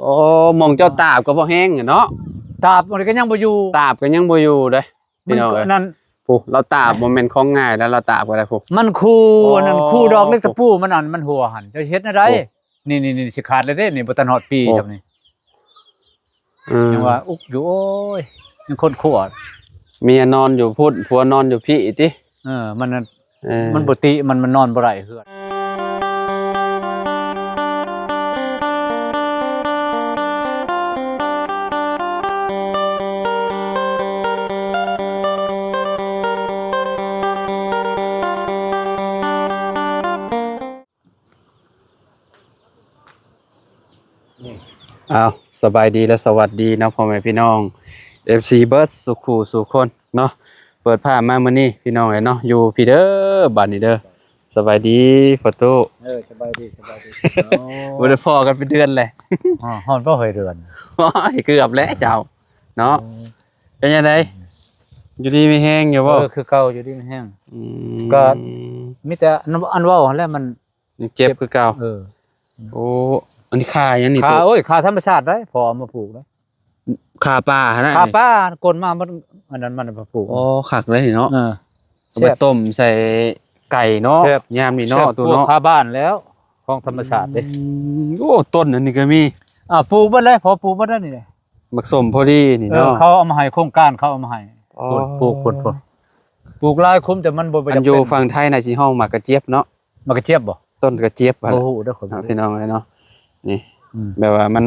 โอ้มองเจ้าตาบก็บ่แห้งเนาะตาบมันก็ยังบ่อยู่ตาบก็ยังบ่อยู่เด้พี่น้องนั่นผู้เราตาบบ่แม่นของง่ายแล้วเราตาบก็ได้ผู้มันคู่อันนั้นคู่ดอกเล็กตะปูมันอันมันหัวหันจะเฮ็ดอะไรนี่สิขาดเลยเด้นี่บ่ทันฮอดปีจังนี่ยังว่าอุกอยู่โอ้ยยังคนขวดเมียนอนอยู่พุ่นผัวนอนอยู่พี่ติมันบ่ติมันนอนบ่ได้เฮือนอ้าวสบายดีและสวัสดีนะพ่อแม่พี่น้อง FC เบิร์ดสุขูสุคนเนาะเปิดภาพมามื้อนี้พี่น้องเนาะอยู่พี่เด้อบ้านนี้เด้อสบายดีฝนตกสบายดีบ่ได้พ้อกันเป็นเดือนแหละฮอดบ่เคยเดือนโอ้ยเกือบแล้วเจ้าเนาะเป็นจังได๋อยู่ดีมีแห้งอยู่บ่คือเก่าอยู่ดีมีแห้งก็มีแต่อันเว้าหั่นแหละมันเจ็บคือเก่าโอ้อันนี้ค่ายังนี่ตัวโอ้ยค่าธรรมชาติได้พอมาปลูกได้ค่าป่าฮะค่าป่ากลมามันอันนั้นมันมาปลูกอ๋อคักเลยเนาะเอาไปต้มใส่ไก่เนาะยามนี่เนาะตัวเนาะค่าบ้านแล้วของธรรมชาติเด้โอ้ต้นอันนี้ก็มีปลูกบ่ได้พอปลูกบ่ได้นี่แหละมักสมพอดีนี่เนาะเขาเอามาให้โครงการเขาเอามาให้ปลูกปลูกหลายคุ้มแต่มันบ่อันอยู่ฝั่งไทยน่ะสิห้องหมากกระเจี๊ยบเนาะหมากกระเจี๊ยบบ่ต้นกระเจี๊ยบโอ้โหเด้อพี่น้องเนาะนี่แบบว่ามัน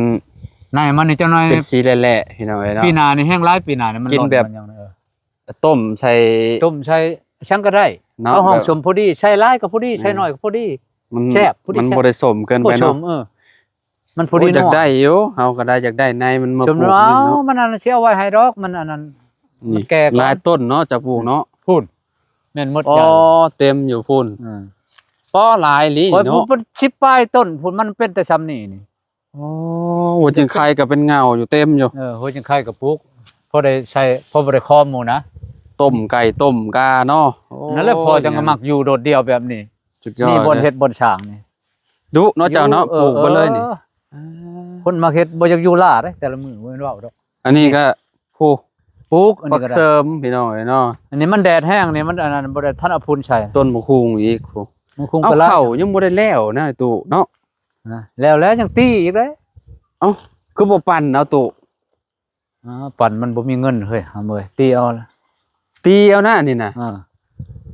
นายมันนี่เจ้าน้อยเป็นสีแหละๆพี่น้องเนาะปีหน้านี่แห้งหลายปีหน้านี่มันกินแบบต้มใส่ช่างก็ได้เอาห้องสมพอดีใช้หลายก็พอดีใช้น้อยก็พอดีแซ่บพอดีมันบ่ได้สมเกินไปเนาะมันพอดีอยากได้อยู่เฮาก็ได้อยากได้ในมันมาปลูกเนาะมันอันนั้นสิเอาไว้ให้ดอกมันอันนั้นมันแก่หลายต้นเนาะจะปลูกเนาะพูนแม่นหมดอย่างเต็มอยู่พุ่นป้อหลายลีเนาะมัน10ปลายต้นพุ่นมันเป็นแต่ซ้ำนี่หัวจิงไข่ก็เป็นเงาอยู่เต็มอยู่หัวจิงไข่กับปุ๊กพอได้ใช้พอบ่ได้คอมหมูนะต้มไก่ต้มกาเนาะนั่นแหละพอจังมักอยู่โดดเดี่ยวแบบนี้สุดยอดมีบนเฮ็ดบนฉางนี่ดุเนาะเจ้าเนาะปลูกบ่เลยนี่คนมักเฮ็ดบ่อยากอยู่ล่าเด้แต่ละมื้อบ่แม่นว่าดอกอันนี้ก็ผู้ปลูกอันนี้ก็เสริมพี่น้องเนาะอันนี้มันแดดแห้งนี่มันอันนั้นบ่ได้ท่านเอาพูนใช้ต้นมะคุงอีกผู้เอาเข้ายังบ่ได้แล้วนะตู่เนาะแล้วยังตีอีกเด้เอ้าคือบ่ปั่นเอาตู่ปั่นมันบ่มีเงินเฮ้ยเอามื้อตีเอานะนี่น่ะ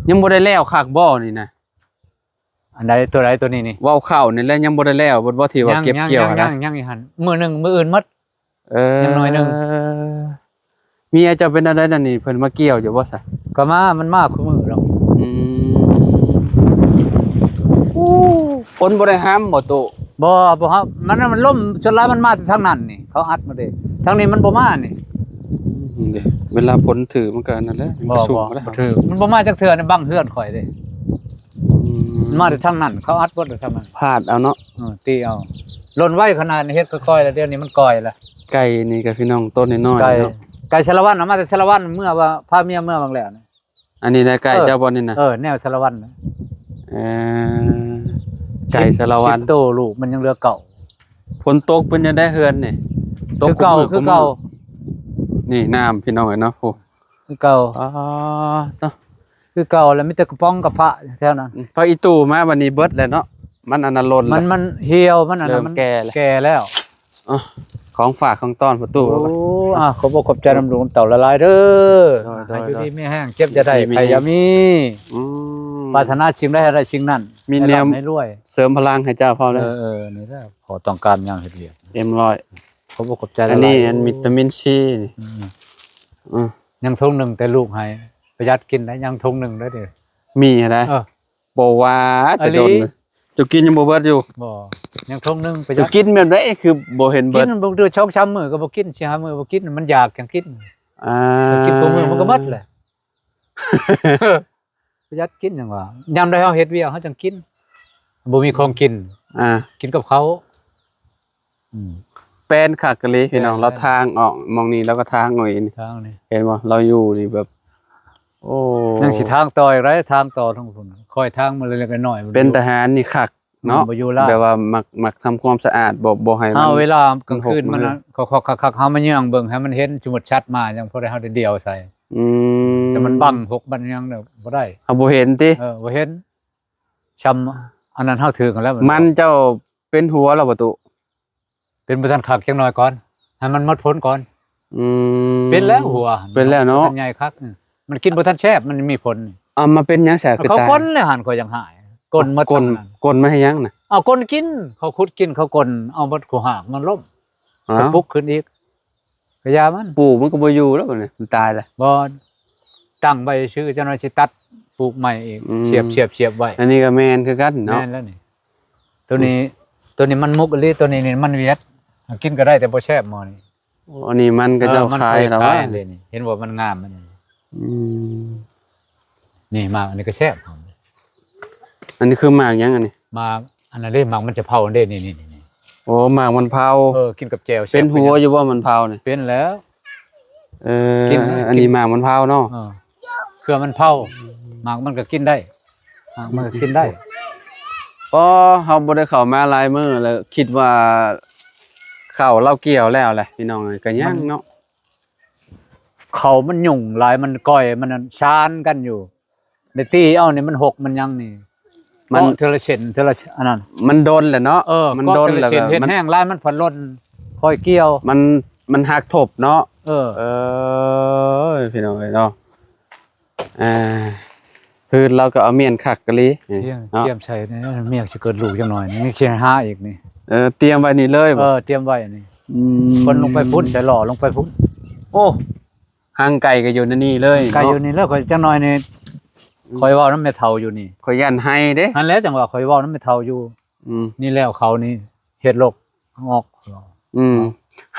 ยังบ่ได้แล้วคักบ่นี่น่ะอันใดตัวใดตัวนี้นี่ว้าวเข้านี่แหละยังบ่ได้แล้วบ่ที่ว่าเก็บเกี่ยวนะยังอีหั่นมื้อนึงมื้ออื่นหมดยังน้อยนึงเมียจะเป็นอะไรนั่นนี่เพิ่นมาเกี่ยวอยู่บ่ซะก็มันมาคุมื้อดอกคนบ่ได้ห้ามบ่ตู่บ่ครับมันล่มจนลามันมาทางนั้นนี่เขาอัดมาเด้ทางนี้มันบ่มานี่เวลาผลถือมันก็นั่นแหละมันสูงแล้วถือมันบ่มาจักเทื่อนี่บังเฮือนข่อยเด้มันมาแต่ทางนั้นเขาอัดบ่ได้ทางนั้นพลาดเอาเนาะตีเอาล่นไว้ขนาดเฮ็ดค่อยๆแล้วเดี๋ยวนี้มันก่อยแล้วไก่นี่ก็พี่น้องต้นน้อยๆเนาะไก่ชาละวันมาแต่ชาละวันเมื่อว่าพาเมียเมื่อบางแล้วนี่อันนี้ได้ไก่เจ้าบ่นี่น่ะแนวชาละวันไก่ชาละวันโตลูกมันยังเหลือเก่าฝนตกเพิ่นยังได้เฮือนนี่ตกคือเก่านี่น้ำพี่น้องเนาะโหคือเก่าเนาะคือเก่าแล้วมีแต่กระป๋องกระพะแถวนั้นพออีตู่มาวันนี้เบิดแล้วเนาะมันอันนั้นล้นมันเหี่ยวมันอันนั้นมันแก่แล้วของฝากของต้อนประตูขอบอกขอบใจน้ำหลวงเต่าละลายเด้อให้อยู่ดีไม่แห้งเจ็บจะได้ใครอย่ามีปรารถนาสิ่งใดอะไรสิ่งนั้นมีแนวให้รวยเสริมพลังให้เจ้าพ่อเลยนี่แหละขอต้องการอย่างเดียว100ขอบอกขอบใจอันนี้อันวิตามินซียังทงหนึ่งแต่ลูกให้ประหยัดกินได้ยังทงหนึ่งได้เด้อมีอะไรบอกว่าจะโดนจะกินยังบ่เบิดอยู่บ่ยังทงนึงไปจะกินแบบไหนคือบ่เห็นเบิดกินบ่เดือช่องช้ำมือก็บ่กินสิหามือบ่กินมันอยากจังกินกินบ่มือมันก็หมดแหละประหยัดกินจังว่ายามใดเฮาเฮ็ดเวียกเฮาจังกินบ่มีของกินกินกับเขาเป็นคักกะลีพี่น้องเราทางออกมองนี้แล้วก็ทางออกอีกทางนี่เห็นบ่เราอยู่นี่แบบโอ้ยังสิทางต่ออีกไรทางต่อทั้งพุ่นค่อยทางมาเล็กๆน้อยเป็นทหารนี่คัก เนาะ บ่อยู่ล่ะ แบบว่ามักทำความสะอาดบ่ให้มัน เวลากลางคืน มั มัน น หก คักๆเฮามาเยื่องเบิ่งให้มันเห็นสมมุติชัดมาจังพอได้เฮาได้เดียวใส่ อืม แต่มันบังหกบังยังเนี่ยบ่ได้ เฮาบ่เห็นติ บ่เห็นชำอันนั้นเฮาถือกันแล้ว มันเจ้าเป็นหัวแล้วบ่ตุ เป็นบ่ทันคักจังน้อยก่อนให้มันหมดพ้นก่อน อืม เป็นแล้วหัว เป็นแล้วเนาะ มันใหญ่คักมันกินบ่ทันแซ่บมันมีผล เอามาเป็นหยังแสคือ เขา ตาย ก้นเลยหันก็ยังหายก้นหมด กล ทั้งนั้น กลมันให้หยังน่ะ เอาก้นกินเขาขุดกินเขาก้นเอาหมดกูหากมันล้ม อ้า ก็ ว ปลุกขึ้นอีกก็ยามัน ปู่มันก็บ่อยู่แล้วบัดนี้มันตายแล้ว บ่ตั้งไว้ชื่อเจ้าหน้าที่ตัดปลูกใหม่อีก อืม เสียบไว้ อันนี้ก็แม่นคือกันเนาะ แม่นแล้วนี่ตัวนี้มันมุกอลีตัวนี้นี่มันเวียดกินก็ได้แต่บ่แซ่บหมอนี่ อันนี้มันก็เจ้า มัน ขายแล้ว เค ว่า เลยนี่เห็นว่ามันงามมันนี่ อืม นี่มากอันนี้ก็แซ่บ อันนี้คือหมากหยังอันนี้ มากอันนั้นเด้มากมันจะเผาเด้นี่ โอ้หมากมันเผา กินกับแจ่วแซ่บ เป็นหัวอยู่ว่ามันเผานี่ เป็นแล้ว กินอันนี้หมากมันเผาเนาะ เครือมันเผาหมากมันก็กินได้หมากมันก็กินได้ พอเฮาบ่ได้เข้ามาหลายมื้อแล้วคิดว่าข้าวเราเกี่ยวแล้วแหละพี่น้องเอ้ยก็ยังเนาะ เขามันยุ่งหลายมันก้อยมันชานกันอยู่ในตีเอานี่มันหกมันยังนี่มันเทอละเช่นเทอละอันนั้น มันโดนแหละเนาะ มัน โดน เทอ แล้ว ละเช่น ก็ เห็น มัน แห้งลายมันผันล้นคอยเกี่ยว มันหักทบเนาะ เออ พี่น้องเอ้ยเนาะคือเราก็เอาเมียนคักกะลี เที่ยง เนาะ เตรียมใช้นี่เมียสิเกิดลูกจังหน่อยนี่เคียน5อีกนี่ เตรียมไว้นี่เลยบ่ เตรียมไว้นี่คนลงไปพุ่นแต่หล่อลงไปพุ่น โอ้หางไก่ก็อยู่ในนี่เลย ไกลอยู่นี่แล้วคอยจังหน่อยนี่คอยเว้านำแม่เฒ่าอยู่นี่ ขอยยันให้เด้ อันแล้วจังว่าคอยเว้านำแม่เฒ่าอยู่ อืม นี่แล้วเขานี่เฮ็ดโรคงอก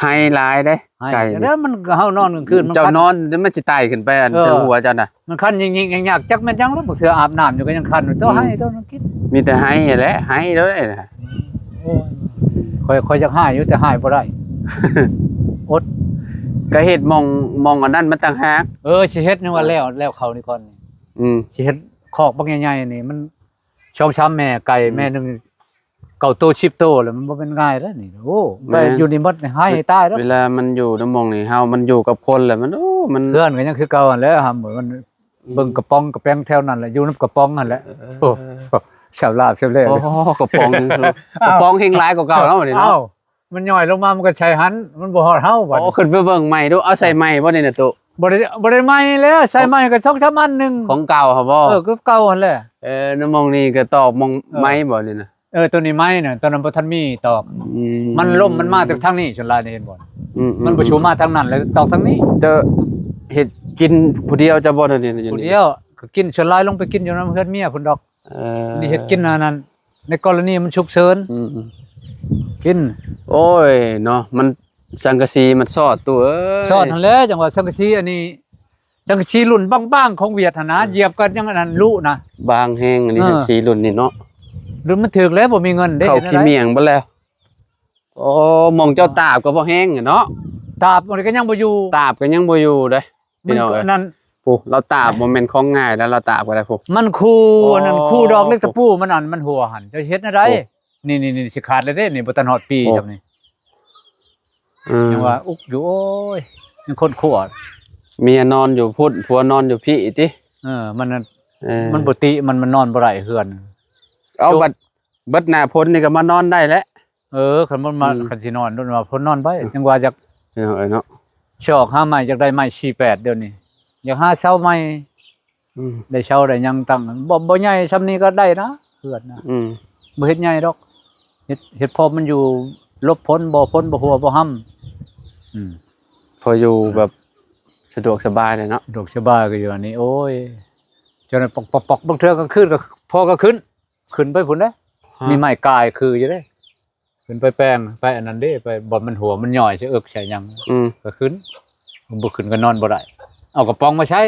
ให้หลายเด้ไก่ แล้วมันเฮานอนกลางคืนมัน เจ้า คัน นอนแล้วมันสิไต่ขึ้นไปอัน เออ ถึงหัวเจ้าน่ะ มันคันยิงๆยากๆจักแม่นจังแล้วบ่เสืออาบน้ำอยู่ก็ยังคันอยู่ตัวให้ตัวนั้นกิน มีแต่ให้แหละให้เลยนะ โอ้ยคอยจักให้อยู่แต่ให้บ่ได้ ก็เฮ็ดมองอันนั้นมันต่างหาก สิเฮ็ดนี่ว่าแล้วเขานี่ก่อนนี่ อืม สิเฮ็ดคอกบักใหญ่ๆนี่มันช่องช้ำแม่ไก่แม่นึงเก่าโต10โตแล้วมันบ่เป็นง่ายแล้วนี่โอ้ไปอยู่นี่หมดนี่ให้ตายแล้ว เวลามันอยู่น้ำมองนี่เฮามันอยู่กับคนแหละมันโอ้มัน เพื่อนก็ยังคือเก่าหั่นแหล้วครับเหมือนมันเบิ่งกระป๋องกระแป้งแถวนั้นแหละอยู่นำกระป๋องนั่นแหละโอ้เสียบลาบเสียบเล่ โอ้กระป๋องนึงกระป๋องเฮงหลายกว่าเก่าเนาะนี่ เอ้า เนาะ มันย่อยลงมามันก็ใช้หันมันบ่ฮอดเฮาบัด โอ้ขึ้นไปเบิ่งใหม่ดูเอาใส่ใหม่บ่นี่น่ะตุ บ่ได้ใหม่แล้วใช้ใหม่ก็2-3อันนึง ของเก่าครับบ่ ก็เก่าหั่นแหละ น้ำมองนี่ก็ตอกมองไม้บ่นี่น่ะ ตัวนี้ไม้น่ะตอนนั้นบ่ทันมีตอกมันล่มมันมาแต่ทางนี้จนลายนี่เห็นบ่มันบ่ชูมาทางนั้นเลยตอกทางนี้ จะเฮ็ดกินผู้เดียวจะบ่เท่านี้อยู่ ผู้ นี่ เดียวก็กินชนลายลงไปกินอยู่นำเฮือนเมียพุ่นดอกนี่เฮ็ดกินอันนั้นในกรณีมันฉุกเฉินกิน โอ้ยเนาะมันสังกะสีมันซอดตัวเอ้ย ซอดหั่นแหละจังว่าสังกะสีอันนี้สังกะสีรุ่นบางๆของเวียดหั่นนะเหยียบกันยังอันนั้นลุนะ บางแห้งอันนี้สังกะสีรุ่นนี่เนาะ หรือมันถึกแล้วบ่มีเงินเด้ เข้าขี้เมียงเบ่แล้วโอ้มองเจ้าตาบก็บ่แห้งอะเนาะ ตาบมันก็ยังบ่อยู่ ตาบก็ยังบ่อยู่เด้ มั พี่ น น้อง ก็ เอ้ย นั่น ผู้เราตาบบ่แม่นของง่ายแล้วเราตาบก็ได้ผู้ มันคู่ อ๋ออั อันนั้นคู่ดอกเล็กตะปูมันอันมันหัวหั่นจะเฮ็ดอะไร โอ้ นี่สิขาดเลยเด้นี่บ่ทันฮอดปี โอ้ จังนี่ยังว่าอุกอยู่โอ้ยยังคนขวด เมียนอนอยู่พุ่นผัวนอนอยู่พี่ติ มันนั่น เออ มันบ่ติมันนอนบ่ได้เฮือน เอาบัดหน้าพ้นนี่ก็มานอนได้แล้ว คันมันมาคันสินอนโดนว่าเพิ่นนอนไปจังว่าจัก พี่น้องเอ้ยเนาะ ชอกหาใหม่จักได้ใหม่48เดี๋ยวนี้อยากหาเช้าใหม่ อืม ได้เช้าได้หยังตั้งบ่ใหญ่ซำนี้ก็ได้นะเฮือนนะ อืม บ่เฮ็ดใหญ่ดอกเฮ็ดพอมันอยู่ลบพ้นบ่หัวบ่ห้ำ พออยู่แบบสะดวกสบายเลยเนาะ สะดวกสบายก็อยู่อันนี้โอ้ยจนปอกบางเทื่อกลางคืนก็พอก็ขึ้นไปพุ่นเด้มีไม้กายคืออยู่เด้ขึ้นไปแปลงไปอันนั้นเด้ไปบ่มันหัวมันย่อยสิเอิกใช่หยัง ก็ขึ้นบ่ขึ้นก็นอนบ่ได้เอากระป๋องมาใช้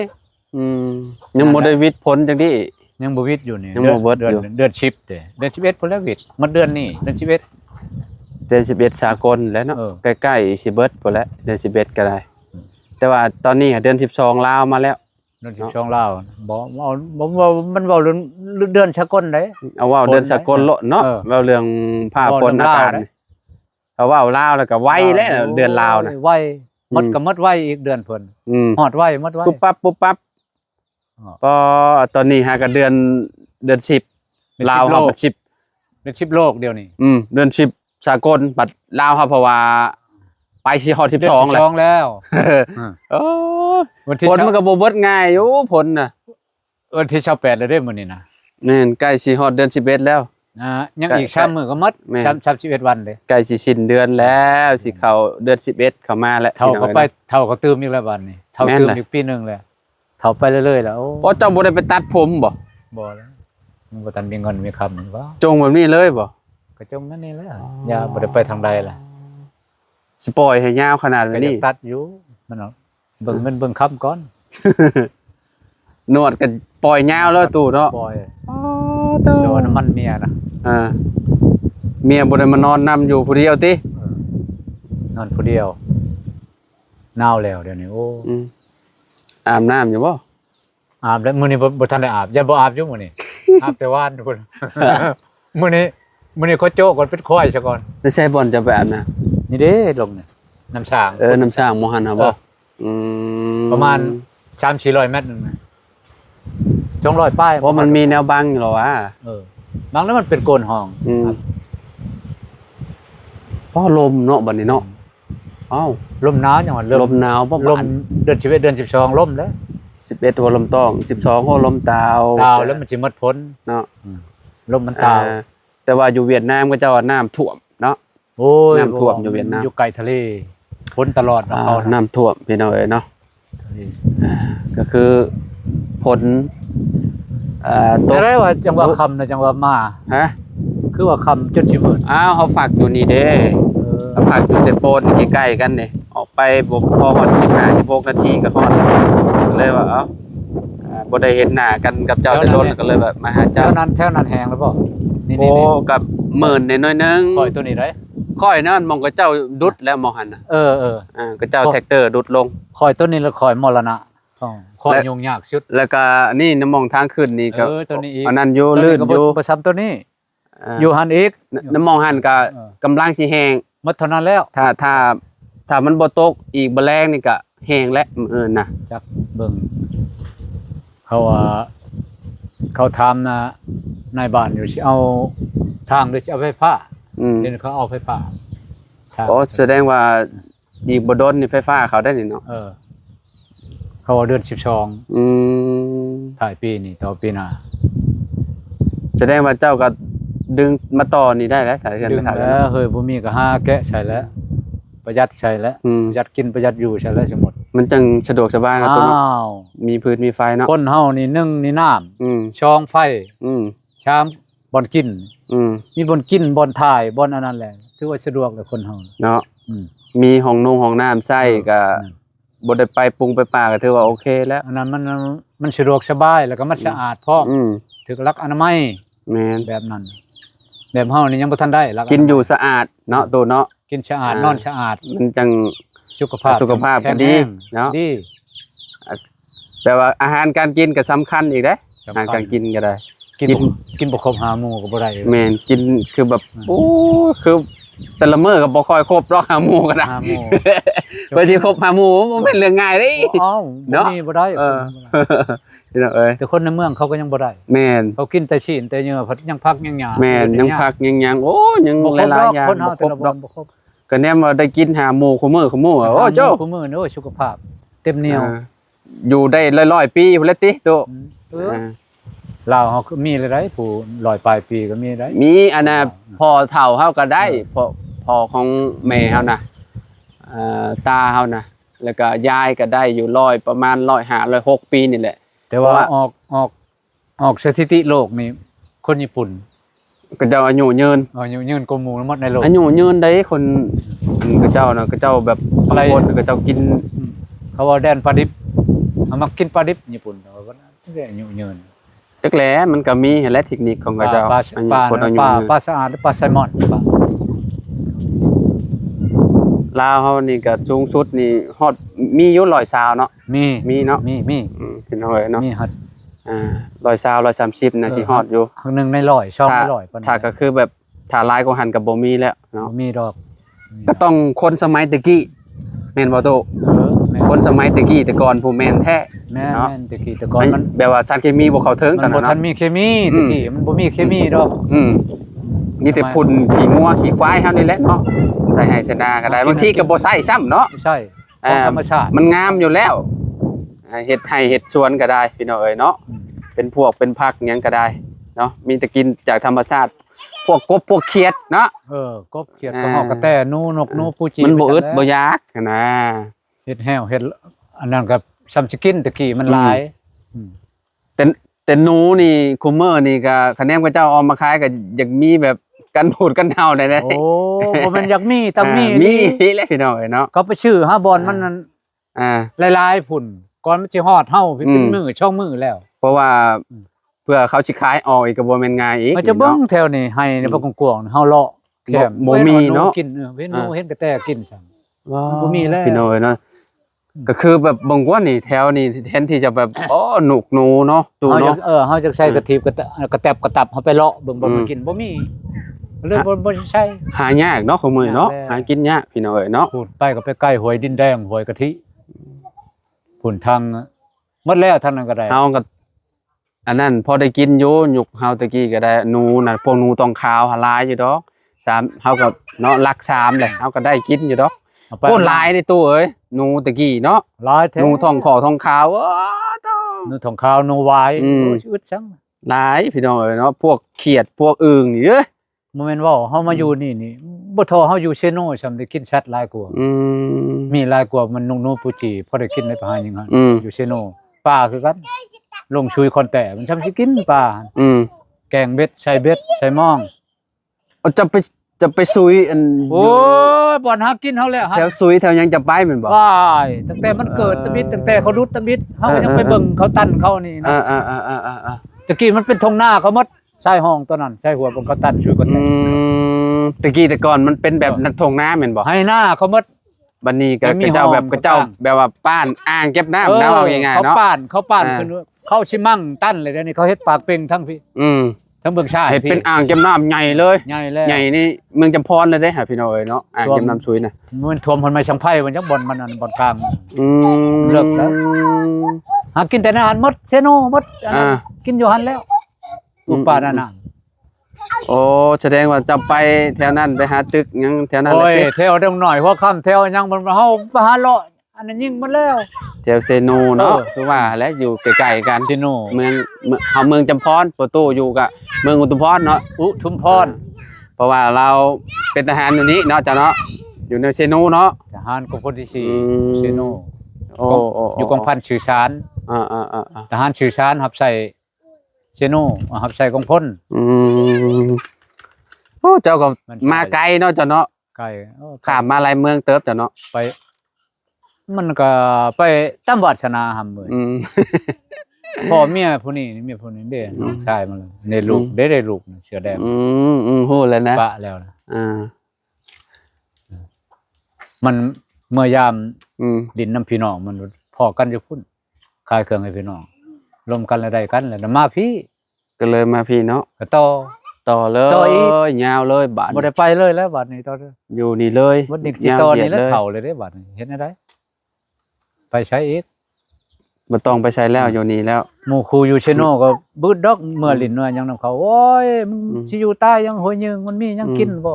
ยังบ่ได้วิทย์ผลจังที่ ยังบ่วิตอยู่นี่ ยังบ่เบิดอยู่ เดือน10เด้เดือน11พุ่นแล้ววิตมันเดือนนี้เดือน11 เดือน11สากลแล้วเนาะ ใกล้ๆสิเบิดพุ่นแล้วเดือน11ก็ได้ แต่ว่าตอนนี้เดือน12ลาวมาแล้ว เดือน12ลาวบ่เอาบ่มันเว้าเรื่องเดือนสากลได้ เอาเว้าเดือนสากลโลดเนาะ เออ เว้าเรื่องผ้าฝนอากาศนี่เอาเว้าลาวแล้วก็ไวแล้วเดือนลาวน่ะ ไวหมดก็หมดไวอีกเดือนเพิ่น ฮอดไวหมดไว ปุ๊บปั๊บ อ๋อ พอตอนนี้หากันเดือน10ลาวเฮาก็10 เดือน10โลกเดียวนี่ เดือน10สากลบัดลาวเฮาเพราะว่าไปสิฮอด เดือน 12แล้ว 12แล้ว โอ้ วันที่ ผลมันก็บ่เบิดง่ายอยู่ผลน่ะ วันที่28แล้วเด้มื้อนี้นะ แม่นใกล้สิฮอดเดือน11แล้ว ยังอีก ใกล้ 3มื้อก็หมด แม่น 31วันเด้ ใกล้สิสิ้นเดือนแล้วสิเข้าเดือน11เข้ามาแล้ว เท่าก็ไป พี่น้อง เท่าก็ตื่มอีกแล้วบัดนี้เท่า แม่น ตื่ม แหละ อีกปีหนึงแล้วเท่าไปเรื่อยๆแล้วโอ้ เพราะเจ้าบ่ได้ไปตัดผมบ่ บ่แล้วมันบ่ทันมีเงินมีคำนี่ว่า จงแบบนี้เลยบ่ ก็จงนั่นนี่แหละอย่าบ่ได้ไปทางใดล่ะ สิปล่อยให้ยาวขนาด ก็ นี้ จะตัดอยู่มันเอาเบิ่งเงินเบิ่งคำก่อน หนวดก็ปล่อยยาวแล้วตู่เนาะ ปล่อย อ๋อ โซน้ำมันเมียนะ เมียบ่ได้มานอนนำอยู่ผู้เดียวติ นอนผู้เดียวหนาวแล้วเดี๋ยวนี้โอ้ อาบน้ำอยู่บ่ อาบแล้วมื้อนี้บ่ทันได้อาบอย่าบ่อาบอยู่มื้อนี้ อาบแต่ว่านทุกคน มื้อนี้เขาโจ้ก่อนเป็นควายซะก่อน ไม่ใช่บ่อนจะไปอาบน้ นี่เด้ลงนี่น้ำสาง ำน้ำสร้างบ่หันน่ะบ่ม ประมาณ 3-400 เมตรนึงนะ200ป้าย เพราะมันมีแนวบังอยู่หรอวะ บางแล้วมันเป็นโกนห้อง เพราะลมเนาะบัดนี้เนาะอ้าว ลมหนาวจังหวัด ลมหนาวบ่ ล บาม น เดือน11เดือน12ลมแล้ว 11หัวลมต้อง12หัวลมตาว ดาวแล้วมันสิหมดพ้น เนาะ ลมมันตาว แต่ว่าอยู่เวียดนามก็เจ้าว่าน้ำท่วมเนาะ โอ้ย น้ำท่วมอยู่เวียดนาม อยู่ไกลทะเลพ้นตลอดของเขานะ น้ำท่วมพี่น้องเอ้ยเนาะ ทะเล ก็คือผลต แต่ ก ได้ว่าจังหวะคำนะจังหวะมา ฮะ คือว่าคำจนสิมื้อ อ้าวเขาฝากอยู่นี่เด้เขาฝากอยู่เซโปนใกล้ๆกันนี่ออกไปบ่พอฮอด15-16นาทีก็ฮอดก็เลยว่าเอ้าบ่ได้เห็นหน้ากันกับเจ้าแต่โดนก็เลยแบบมาหา แถ เจ้าว นั้นแห้งแล้วบ่นี่ โอ้กับหมื่นน้อยๆนึง ปล่อยตัวนี้ได้ ค่อยนั่นมองกับเจ้าดุดแล้วมองหันน่ะ เออ ก็เจ้าแท็กเตอร์ดุดลง คอยตัวนี้แล้วคอยมรณะคอยยุ่งยากสุด แล้วก็นี่น้ำมองทางขึ้นนี่ก็ ตัวนี้อีก อันนั้นอยู่ลื่นอยู่ บ่ซ้ำตัวนี้อยู่หันอีก น้ำมองหันก็กำลังสิแห้ง หมดเท่านั้นแล้ว ถ้ามันบ่ตกอีกบ่แรงนี่ก็แห้งแล้วน่ะ จักเบิ่งเขาว่าเขาถามนะนายบ้านอยู่สิเอาทางหรือสิเอาไฟฟ้าเดี๋ยวเขาเอาไฟฟ้า โอ้แสดงว่าอีกบ่โดนนี่ไฟฟ้าเขาได้นี่เนาะ เขาว่าเดือนอืม 12ถ่ายปีนี้ต่อปีหน้า แสดงว่าเจ้าก็ดึงมาต่อนี่ได้แล้วสายเกิน ดึ ไป ง ถ่าย แล้วเฮ้ยบ่มีก็หาแกะใส่แล้ว ประหยัดใส่แล้วประหยัดกินประหยัดอยู่ใช่แล้วทั้งหมด มันจังสะดวกสบายนะตัวเนาะ อ้าว มีพื้นมีไฟเนาะ คนเฮานี่นึ่งนี่น้ำช่องไฟ ชามบ่อนกินมีบ่อนกินบ่อนถ่ายบ่อนอันนั้นแหละถือว่าสะดวกกับคนเฮา เนาะมีห้องห้องน้ำใช้ก็บ่ได้ไปปรุงไปป่าก็ถือว่าโอเคแล้ว อันนั้นมันสะดวกสบายแล้วก็มันสะอาดพร้อมถึกหลักอนามัย แม่น แบบนั้นแบบเฮานี่ยังบ่ทันได้หลัก กินอยู่สะอาดเนาะตัวเนาะ กินสะอาดนอนสะอาด มันจัง สุขภาพ ก็ดีเนาะ ดี แปลว่าอาหารการกินก็สำคัญอีกเด้อาหารการกินก็ได้ กินบ่ครบ5หมู่ก็บ่ได้ แม่นกินคือแบบโอ้คือแต่ละมื้อก็บ่ค่อยครบหรอก5หมู่ก็ได้ 5หมู่ ว่าสิครบ5หมู่มันเป็นเรื่องง่ายเด้ อ้าวบ่มีบ่ได้ พี่น้องเอ้ย แต่คนในเมืองเขาก็ยังบ่ได้ แม่น เขากินแต่ชิ้นแต่เนื้อพัดยังพักยังหยา แม่นยังพักยังโอ้ยัง บ่ครบ หลายๆอย่าง คนเฮา บ่ค แต่ รบ ละ ด บ่ อก บ่ครบ ก็แน่ว่าได้กิน5หมู่คู่มื้อโอ้โจ้ คู่มื้อนี่โอ้ยสุขภาพ เต็มเหนียว อยู่ได้ร้อยๆปีพุ่นแหละติโต ลาวเฮาคือมีเลยได้ผู้100ปลายปีก็มีได้ มีอันน่ะพ่อเฒ่าเฮาก็ได้พ่อของแม่เฮานะตาเฮานะแล้วก็ยายก็ได้อยู่100ประมาณ105 106ปีนี่แหละ แต่ว่า เพราะว่า ออกสถิติโลกนี่คนญี่ปุ่น ก็เจ้าอายุยืน อายุยืนกว่าหมู่ทั้งหมดในโลก อายุยืนได้คนก็เจ้านะก็เจ้าแบบบางคนก็เจ้ากิน เขาว่าแดนปลาดิบเอามากินปลาดิบญี่ปุ่นเขาว่าได้อายุยืน จักแหลมันก็มีและเทคนิคของก็เจ้า ปลา คนอายุยืน ปลาสะอาดหรือปลาไซมอนปลา ลาวเฮานี่ก็สูงสุดนี่ฮอด มีอยู่120เนาะ มีเนาะ มี พี่น้องเอ้ยเนาะ มีฮัด 120 130น่ะสิฮอดอยู่ ครั้งหนึงใน100ช่องใน100ปาน ถ้าก็คือแบบถ้าหลายกว่าหันก็บ่มีแล้วเนาะ บ่มีดอก ก็ต้องคนสมัยตะกี้แม่นบ่โต แม่ คนสมัยตะกี้แต่ก่อนผู้แม่นแท้ แม่ เนาะ นตะกี้แต่ก่อนมัน แบบว่าสารเคมีบ่เข้าถึงต มั อน น บ่ นั้น ทัน เนาะ มีเคมีตะกี้มันบ่มีเคมีดอก มีแต่พุ่นขี้งัวขี้ควายเฮานี่แหละเนาะใส่ให้ชนะก็ได้บางทีก็บ่ใส่ซ้ำเนาะ ใช่ของธรรมชาติ มันงามอยู่แล้วเฮ็ดให้เฮ็ดสวนก็ได้พี่น้องเอ้ยเนาะเป็นพวกเป็นผักหยังก็ได้เนาะมีแต่กินจากธรรมชาติพวกกบพวกเขียดเนาะ กบเขียดกระหอกกระแตหนูนกหนูปูจี มันบ่อึดบ่ยากนะ เฮ็ดแห้วเฮ็ดอันนั้นก็ซ้ำสิกินตะกี้มันหลาย แต่หนูนี่คุมเมอร์นี่ก็คะแนนกับเจ้าเอามาขายก็อยากมีแบบกันพูดกันเฮาได้เด้ โอ้บ่แม่นอยากมีต้องมี มีแหละพี่น้องเอ้ยเนาะ ก็ไปชื่อหาบอลมันนั่น อ่า หลายๆพุ่นก่อนมันสิฮอดเฮาเป็นมื้อช่องมื้อแล้ว เพราะว่าเพื่อเขาสิขายออกอีกก็บ่แม่นง่ายอีก มันจะเบิ่งแถวนี้ให้ในบ่กวางๆเฮาเลาะแคม บ่มีเนาะ กินเห็นหนูเห็นกระแตกินซั่น มันบ่มีแล้ว พี่น้องเอ้ยเนาะก็คือแบบบางว่านี่แถวนี่แทนที่จะแบบอ๋อหนุกหนูเนาะตู เฮาจะ เนาะ เฮาจะใส่กระทิบกระแตบกระตับเฮาไปเลาะเบิ่งบ่มันกินบ่มีเลยบ่ใช่ หายากเนาะของมือเนาะ ยากแล้ว หากินยากพี่น้องเอ้ยเนาะ พูดไปก็ไปใกล้หวยดินแดงหวยกะทิพุ่นทางหมดแล้วทางนั้นก็ได้ เฮาก็อันนั้นพอได้กินอยู่ยุคเฮาตะกี้ก็ได้หนูน่ะพวกหนูตองขาวหาหลายอยู่ดอก3เฮาก็เนาะหลัก3แหละเฮาก็ได้กินอยู่ดอก เอาไป โอ้หลายในตู้เอ้ยหนูตะกี้เนาะ หลายแท้ หนูทองขอทองขาวโต หนูทองขาวหนูวาย อืม โอ้ยอึดจัง หลายพี่น้องเอ้ยเนาะพวกเขียดพวกอึ่งนี่เอ้ย บ่แม่นว่าเฮามาอยู่นี่บ่เทอเฮาอยู่เซโนซำได้กินชัดหลายกว่า อืม มีหลายกว่ามันนกนูปูจีพอได้กินในป่ายังไง อืม อยู่เซโนปลาคือกันลงชุยคอนแต่มันทำสิกินปลา อืม แกงเบ็ดใส่เบ็ดใส่หม่อง เอาจะไปซุยอัน โอ้ยบ่อนหากินเฮาแล้วฮะ แถวซุยแถวยังจะไปแม่นบ่ ว้ายตั้งแต่มันเกิดตะบิดตั้งแต่เขารุดตะบิดเฮาก็ยังไปเบิ่งเขาตั้นเขานี่นะ ตะกี้มันเป็นทงหน้าเขาหมดใส่ห้องตัวนั้นใส่หัวบนเขาตันช่วยกัน ตะกี้แต่ก่อนมันเป็นแบบนัดทงน้ำแม่นบ่ ให้หน้าเขาหมด บัดนี้ก็ ไม่มี กระเจ้าแบบ ห้อง กระเจ้า ต่าง แบบว่าป้านอ่างเก็บน้ำนะเอาง่ายๆ เขา เนาะ ป้านเขา อ่า ขึ้นเขาชิมั่งตั้นเลยเดี๋ยวนี้เขาเฮ็ดปากเป่งทั้งพี่ อืม ทั้งเบิ่งชา เฮ็ดเป็นอ่างเก็บน้ำใหญ่เลย ใหญ่แล้ว ใหญ่นี่เมืองจำพรเลยเด้ฮะพี่น้องเอ้ยเนาะอ่างเก็บน้ำซุยน่ะ มันท่วมคนมาชังไผ่มันจังบ่อนมันอันบ่อนกลาง อืม เลิกแล้ว หากินแต่อาหารหมดเซโนหมดอันนั้น อ่า กินอยู่หันแล้วลูกปลานั่นน่ะ โอ้แสดงว่าจะไปแถวนั้นไปหาตึกหยังแถวนั้น โอ้ เลย ย ติ เที่ยวจังหน่อยหัวค่ำเที่ยวยังมันเฮาไปหาเลาะอันนั้นยิงมันแล้ว แถวเซโนเนาะ เออ คือว่าและอยู่ใกล้ๆกัน เซโน เมืองเฮาเมืองจำพรประตูอยู่กับเมืองอุทุมพรเนาะ อุทุมพร เพราะว่าเราเป็นทหารอยู่นี้เนาะจ้ะเนาะอยู่ในเซโนเนาะ ทหารกองพลที่สี่ อืม เซโน โอ้โอ้ อยู่กองพันสื่อสาร อ่า ทหารสื่อสารหับใส่เซโนหับใส่กองพล อืมโอ้เจ้าก็ มัน มาไกลเนาะจ้ะเนาะ ไกล ข้ามมาหลายเมืองเติบจ้ะเนาะ ไป มันก็ไปตามวาสนาหำเลย อืม พ่อเมียผู้นี้เมียผู้นี้เด้ อืม ชายมันเลยในลูกได้ลูกน่ะเสือแดง ฮู้แล้วนะ ปะแล้วนะ อ่า มันเมื่อยาม อืม ดินน้ำพี่น้องมันพอกันอยู่พุ่นคายเครื่องให้พี่น้องรวมกันแล้วได้กันแล้วมาพี่ ก็เลยมาพี่เนาะ ก็ต่อ ต่อเล ต่ออี ยยาวเลยบาด บ่ได้ไปเลยแล้วบัดนี้ต่อ อยู่นี่เลย บัดนี้สิต่อนี่แล้วเฒ่าเลยเด้บัดนี้เห็นได้ไปใช้อีก บ่ต้องไปใช้แล้วอยู่นี่แล้ว หมู่ครูอยู่เชโนก็บึดดอกเมื่อลิ้นเมื่อหยังนำเขาโอ้ยมึง อืม สิอยู่ใต้ยังหัวยึงมันมีหยังกินบ่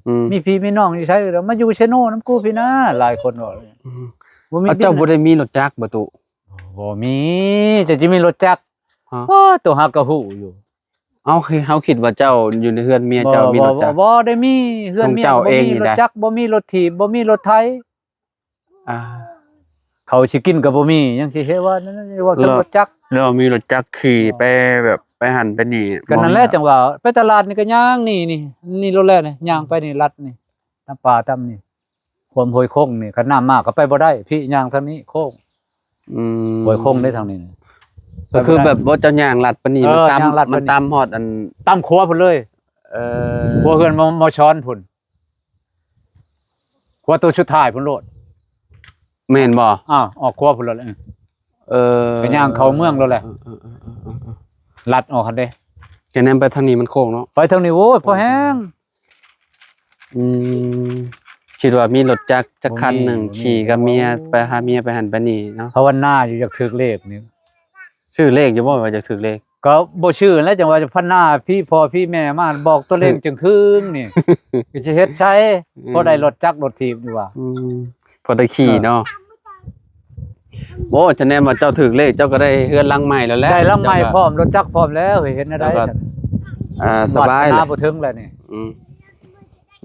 อืม มีพี่มีน้องอยู่ใช้แล้วมาอยู่เชโนน้ำกูพี่นะหลายคนบอกเลย อืม บ่มี เอาเจ้าบ่ได้มีรถจักรบ่ตุ บ่มีจะสิมีรถจักร ฮะ ว้าตัวหักกะหูอยู่ เอาคือเฮาคิดว่าเจ้าอยู่ในเฮือนเมียเจ้ามีรถจักร บ่ได้มีเฮือน ของ เมีย เจ้า บ่ เอง มี นี่ รถ นะ จักรบ่มีรถถีบบ่มีรถไถ อ่า เขาสิกินก็บ่มียังสิเฮ็ดว่านั่นว่าจังรถจักร แล้วมีรถจักรขี่ไปแบบไปหันไปนี่ ก็นั่นแหละจังว่าไปตลาดนี่ก็ย่างนี่รถแรกนี่ย่างไปนี่ลัดนี่ตามป่าตามนี่ความห้วยโค้งนี่คันน้ำมากก็ไปบ่ได้พี่ย่างทางนี้โค้ง อืม ห้วยโค้งได้ทางนี้นี่ ก็คือแบบว่าเจ้าย่างลัดปานนี้ เอ มัน อ ตาม ย่างลัดปานนี้ มันตามฮอดอัน ตามครัวพุ่นเลย เอ ครัวเฮือนมาช้อนพุ่นครัวตัวสุดท้ายพุ่นโลด แม่นบ่อ้าวออกครัวพุ่นแล้วแหละ ไป ย่างเข้าเมืองแล้วแหละ ลัดออกคันเด้ แกแนมไปทางนี้มันโค้งเนาะ ไปทางนี้โอ้ยพอแห้ง คิดว่ามีรถจักรคันหนึง บ่มี ขี่กับเมียไปหาเมียไปหันไปนี่เนาะ ภาวนาอยู่อยากถึกเลขนี่ ชื่อเลขอยู่บ่ว่าจะถึกเลข ก็บ่ชื่อแล้วจังว่าจะพันหน้าพี่พ่อพี่แม่มาบอกตัวเลขจังคืนนี่ ก็จะเฮ็ดใช้พอได้รถจักรรถถีบดีว่า พอได้ขี่เนาะโอ้จะแน่ว่าเจ้าถึกเลขเจ้าก็ได้เฮือนหลังใหม่แล้วแหละ ได้ลำใหม่พ เจ้า ร้อมรถจักรพร้อมแล้วเห็นได้ แล้วก็ ซั่น สบาย วัฒ เล นาย บ่ถึงแล้วนี่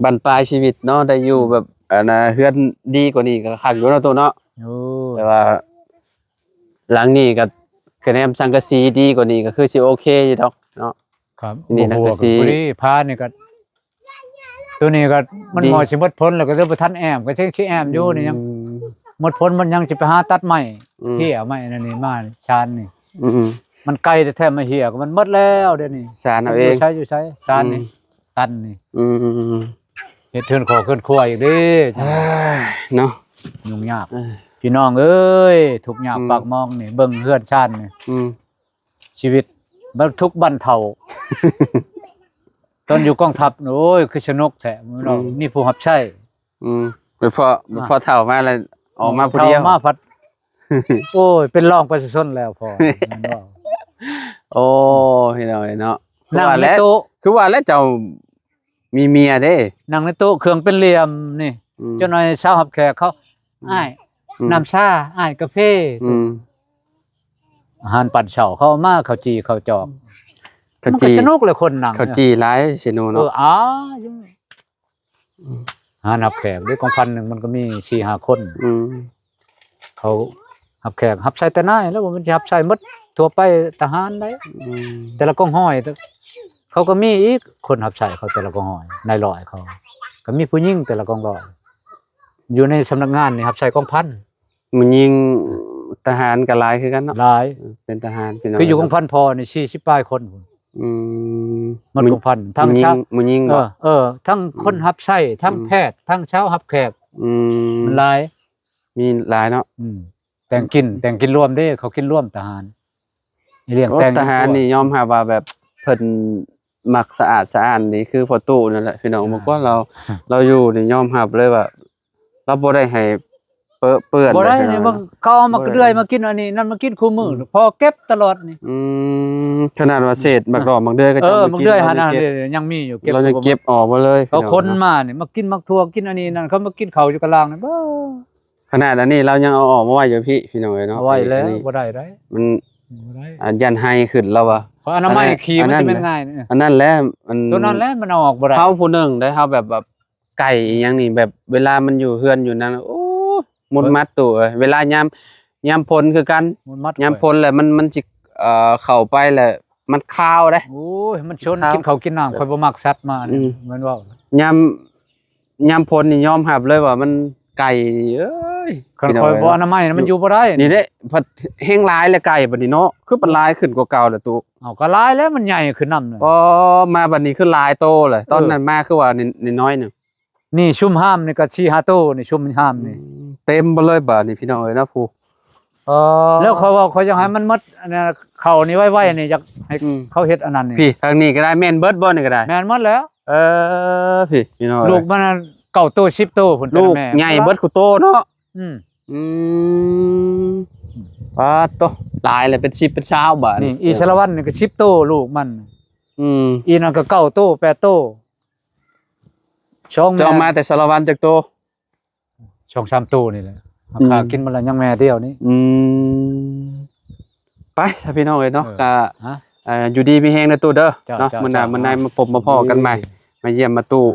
บั้นปลายชีวิตเนาะได้อยู่แบบเฮือนดีกว่านี้ก็คักอยู่เนาะตัวเนาะ โอ้ แต่ว่า หลังนี้ก็คะแนนสังกะสีดีกว่านี้ก็คือสิโอเคอยู่ดอกเนาะ ครับ นี่นะ บ่ ก็สิ พอดีพานี่ก็ตัวนี้ก็มัน ดี หมอสิหมดพ้นแล้วก็จะบ่ทันแอมก็สิแอมอยู่นี่ยังหมดพ้นมันยังสิไปหาตัดไม้เหี้ยไม้นั่นนี่มาชานนี่ อืม มันไกลแต่แท้มาเหี้ยก็มันหมดแล้วเดี๋ยวนี้ สารเอาเอง อยู่ใช้ชานนี่ตันนี่ อืม เฮ็ดเทือนขอขึ้นครัวอีกเด้ เนาะ ยุ่งยากพี่น้องเอ้ยทุกข์ยาก อืม ปากมองนี่เบิ่งเฮือนชานนี่ อืม ชีวิตบรรทุกบรรเทา ตอนอยู่กองทัพโอ้ยคือชนกแท้มื้อเรามีผู้รับใช้ ไปพอเฒ่ามาแล้วออกมาผู้เดียว ท่มาพัด โอ้ยเป็นรองประชาชนแล้วพอแม่นบ่ โอ้พี่น้อยเนาะคือ นั่ง ว่า ใน แล้ว โต๊ะ คือว่าแล้วเจ้ามีเมียเด้ นั่งในโต๊ะเครื่องเป็นเหลี่ยมนี่ เจ้าน้อยชาวรับแขกเขาอ้ายน้ำชาอ้ายกาแฟ อืม อาหารปั่นเฉาเข้ามาข้าวจีข้าวจอก เขา มันก็ จี สนุกเลยคนนั่ง เขาจีร้ายสิโน เอ เนาะ อยุ่งอาหารรับแขกด้วยกองพันหนึ่งมันก็มี 4-5 คน อืม เขารับแขกรับใช้แต่นายแล้วบ่มันสิรับใช้หมดทั่วไปทหารได้ อืม แต่ละกองห้อยเขาก็มีอีกคนรับใช้เขาแต่ละกองห้อยนายร้อยเขา ก็มีผู้หญิงแต่ละกองร้อยอยู่ในสำนักงานนี่รับใช้กองพัน มันยิงทหารกับหลายคือกันเนาะ หลาย เป็นทหารพี่น้อง คืออยู่กองพันพอนี่40ปลายคนพุ่น อืม มันกองพันทั้ง ยิ ชาง มันยิง ทั้งคนรับใช้ทั้งแพทย์ทั้งชาวรับแขก อืม มันหลาย มีหลายเนาะ แต่งกินร่วมเด้เขากินร่วมทหารเลี้ยง โอ้ แต่ง ทหารนี่ยอมรับว่าแบบเพิ่นมักสะอาดสะอ้านนี่คือพอตู้นั่นแหละพี่น้องบอกว่าเราอยู่นี่ยอมรับเลยว่าเราบ่ได้ให้เปื้อน บ่ได้ เลยพี่ นี่ อง มันเขาเอามาเรื่อยมากินอันนี้นั่นมากินคู่มือพอเก็บตลอดนี่ ขนาดว่าเศษบักดอกบักเดือยก็จะ บางเดือยหานั่นยังมีอยู่ เราจะเก็บออกมาเลย เขาคน พี่อง มานี่มากินมักทั่วกินอันนี้นั่นเขามากินเขาอยู่กลางนี่บ่ ขนาดอันนี้เรายังเอาออกมาไว้อยู่พี่น้องเอ้ยเนาะ เอาไว้แล้ว อันนี้ บ่ได้ได้ มัน บ่ได้ ยันไฮขึ้นแล้วว่ะ เพราะอนามัยขี้มันจะเป็นง่ายนี่ อันนั้นแหละมัน ตัวนั้นแหละมันเอาออกบ่ได้ เฮาผู้หนึงได้เฮาแบบไก่อีหยังนี่แบบเวลามันอยู่เฮือนอยู่นั่นโอ้มุดมัดตัวเอ้ยเวลายามพลคือกัน มันมัด ยามพลแหละมันสิเข้าไปแหละมันคาวเด้ โอ้ยมันชนกินเขาวกินน้ำค่อยบ่มักสัตว์มานี่มันว่าย ามพลนี่ยอมรับเลยว่ามันไก่เอ้ย คันค่อยบ่อนามัยมันอยู่บ่ได้ นี่เด้พัดแห้งหลายแล้วไก่บัดนี้เนาะคือมันหลายขึ้นกว่าเก่าแล้วตุ เอาก็หลายแล้วมันใหญ่ขึ้นนำเลย พอมาบัดนี้คือหลายโตเลยตอนนั้นมาคือว่านี่น้อยหนึง นี่ชุ่มห้ามนี่ก็4-5โตนี่ชุ่มห้ามนี่ เต็มไปเลยบัดนี้พี่น้องเอ้ยนะผู้ แล้วเขาว่าเขาอยากให้มันหมดอันนั้นเขานี่ไว้ๆนี่อยากให้เขาเฮ็ดอันนั้นนี่ พี่ทางนี้ก็ได้แม่นเบิดบ่นี่ก็ได้ แม่นหมดแล้ว พี่น้อง ลูกมัน9โต10โตพุ่น ลูก แม่ ใหญ่เบิดคุโตเนาะ อืม อืมปาโตหลายเลยเป็น10เป็น20บาท นี่อีสารวัตรนี่ก็10โตลูกมัน อีนั่นก็9โต8โตช่อง จะเอามาแต่สารวัตรจักโต ช่อง3โตนี่แหละราคากินมันละยังแม่เดียวนี่ ไปถ้าพี่น้องเอ้ยเนาะก็ ฮะ อยู่ดีมีแฮงในตู้เด้อ จ้ะ เนาะ จ้ะ มื้อหน้า จ้ะ มื้อในมาพบมาพ้อกันใหม่มาเยี่ยมมาตู้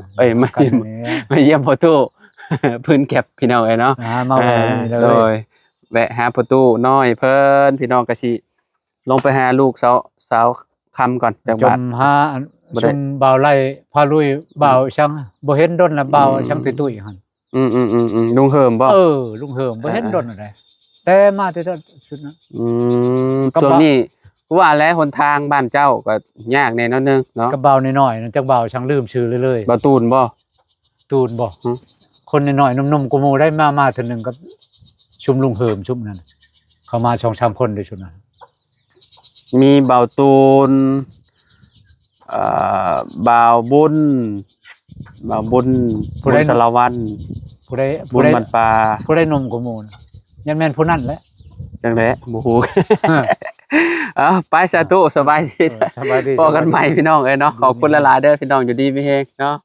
มา กัน เยี่ยม นี่ มาเยี่ยมพ่อตู้ พื้นแก็บพี่น้องเอ้ยเนาะ มาแวะนี่เล โด ย ยแวะหาพ่อตู้น้อยเพิ่นพี่น้องก็สิลงไปหาลูกสาวคำก่อนจาก จ บ้าน มหาอัน บ่ได้ ชุมบ่าวไล่พาลุยบ่าวช่างบ่เห็นดนละบ่าวช่างตุ้ยๆหั่น ลุงเฮิมบ่ ลุงเหิมบ่เห็นดนอะไรแต่มาแต่ชุดนั้น ช่วงนี้ว่าแล้วหนทางบ้านเจ้าก็ยากแน่นอนนึงเนาะ กับบ่าวน้อยๆนั่นจักบ่าวช่างลืมชื่อเลย บ่ตูนบ่ ตูนบ่ หือ คนน้อยๆหนุ่มๆกูหมู่ได้มาเทื่อนึงกับ ชุมลุงเฮิมชุมนั้นเขามาช่องชามคนด้วยชุดนั้น มีเบาตูนบ่าวบุญบ่าวบุญบุญสารวัน ผู้ใด บุญบรรปลา ผู้ใดนมกว่าหมู่นะยันแม่นผู้นั้นแหละ จังได๋บ่ฮู้ เอาไปสาธุสบายดี สบายดี พอกันใหม่พี่น้องเอ้ยเนาะขอบคุณหลายๆเด้อพี่น้องอยู่ดีมีแฮงเนาะ